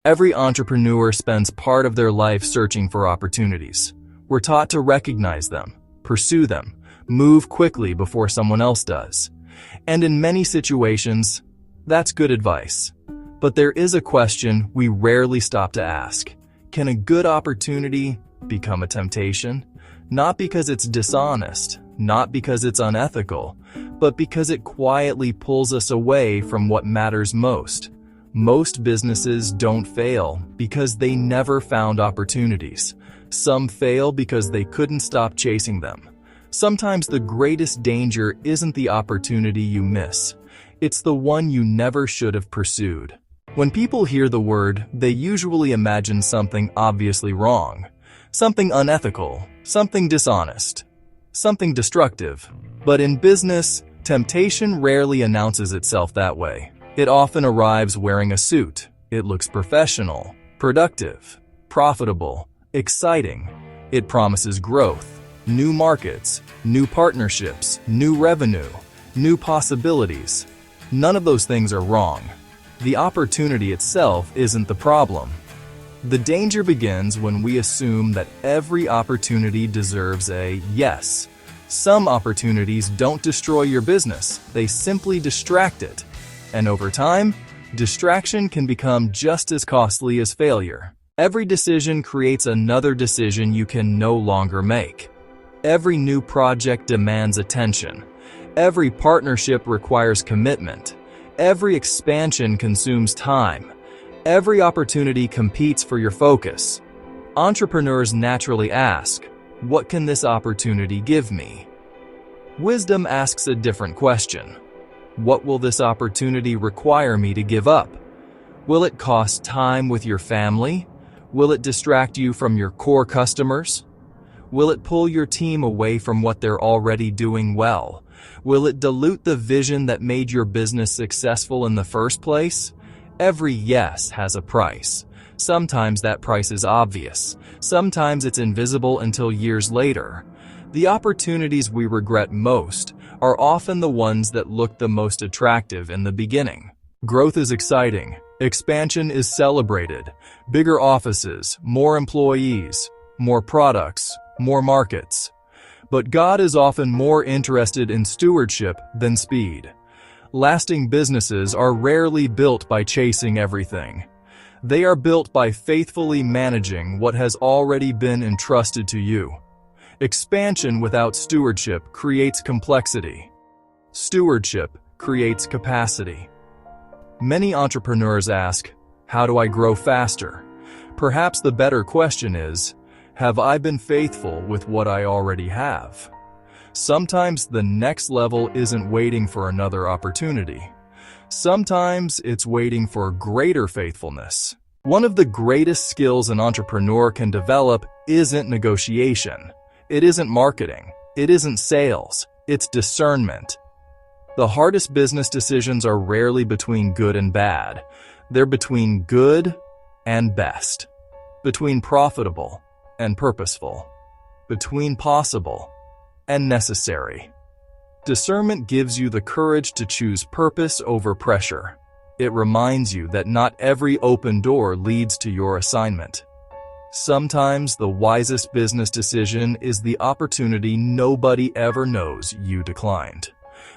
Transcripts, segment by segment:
Every entrepreneur spends part of their life searching for opportunities. We're taught to recognize them, pursue them, move quickly before someone else does. And in many situations, that's good advice. But there is a question we rarely stop to ask. Can a good opportunity become a temptation? Not because it's dishonest, not because it's unethical, but because it quietly pulls us away from what matters most. Most businesses don't fail because they never found opportunities. Some fail because they couldn't stop chasing them. Sometimes the greatest danger isn't the opportunity you miss. It's the one you never should have pursued. When people hear the word, they usually imagine something obviously wrong, something unethical, something dishonest, something destructive. But in business, temptation rarely announces itself that way. It often arrives wearing a suit. It looks professional, productive, profitable, exciting. It promises growth, new markets, new partnerships, new revenue, new possibilities. None of those things are wrong. The opportunity itself isn't the problem. The danger begins when we assume that every opportunity deserves a yes. Some opportunities don't destroy your business, they simply distract it. And over time, distraction can become just as costly as failure. Every decision creates another decision you can no longer make. Every new project demands attention. Every partnership requires commitment. Every expansion consumes time. Every opportunity competes for your focus. Entrepreneurs naturally ask, what can this opportunity give me? Wisdom asks a different question. What will this opportunity require me to give up? Will it cost time with your family? Will it distract you from your core customers? Will it pull your team away from what they're already doing well? Will it dilute the vision that made your business successful in the first place? Every yes has a price. Sometimes that price is obvious. Sometimes it's invisible until years later. The opportunities we regret most are often the ones that look the most attractive in the beginning. Growth is exciting. Expansion is celebrated. Bigger offices, more employees, more products, more markets. But God is often more interested in stewardship than speed. Lasting businesses are rarely built by chasing everything. They are built by faithfully managing what has already been entrusted to you. Expansion without stewardship creates complexity. Stewardship creates capacity. Many entrepreneurs ask, how do I grow faster? Perhaps the better question is, have I been faithful with what I already have? Sometimes the next level isn't waiting for another opportunity. Sometimes it's waiting for greater faithfulness. One of the greatest skills an entrepreneur can develop isn't negotiation. It isn't marketing. It isn't sales. It's discernment. The hardest business decisions are rarely between good and bad. They're between good and best. Between profitable and purposeful. Between possible and necessary. Discernment gives you the courage to choose purpose over pressure. It reminds you that not every open door leads to your assignment. Sometimes the wisest business decision is the opportunity nobody ever knows you declined.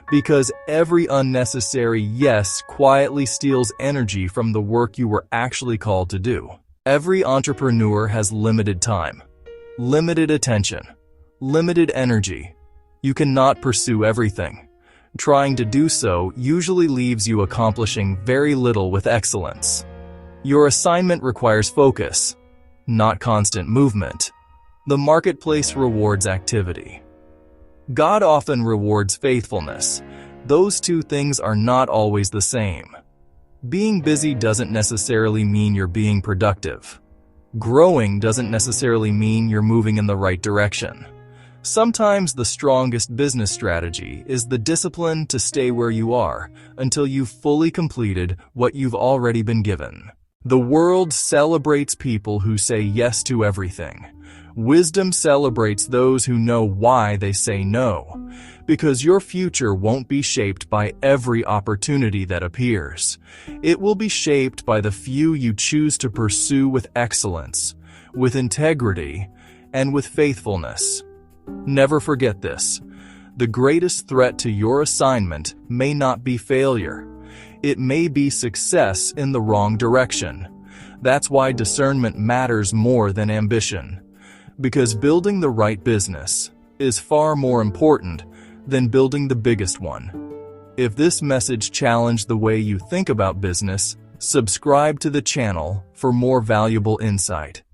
Because every unnecessary yes quietly steals energy from the work you were actually called to do. Every entrepreneur has limited time, limited attention, limited energy. You cannot pursue everything. Trying to do so usually leaves you accomplishing very little with excellence. Your assignment requires focus, not constant movement. The marketplace rewards activity. God often rewards faithfulness. Those two things are not always the same. Being busy doesn't necessarily mean you're being productive. Growing doesn't necessarily mean you're moving in the right direction. Sometimes the strongest business strategy is the discipline to stay where you are until you've fully completed what you've already been given. The world celebrates people who say yes to everything. Wisdom celebrates those who know why they say no, because your future won't be shaped by every opportunity that appears. It will be shaped by the few you choose to pursue with excellence, with integrity, and with faithfulness. Never forget this. The greatest threat to your assignment may not be failure. It may be success in the wrong direction. That's why discernment matters more than ambition. Because building the right business is far more important than building the biggest one. If this message challenged the way you think about business, subscribe to the channel for more valuable insight.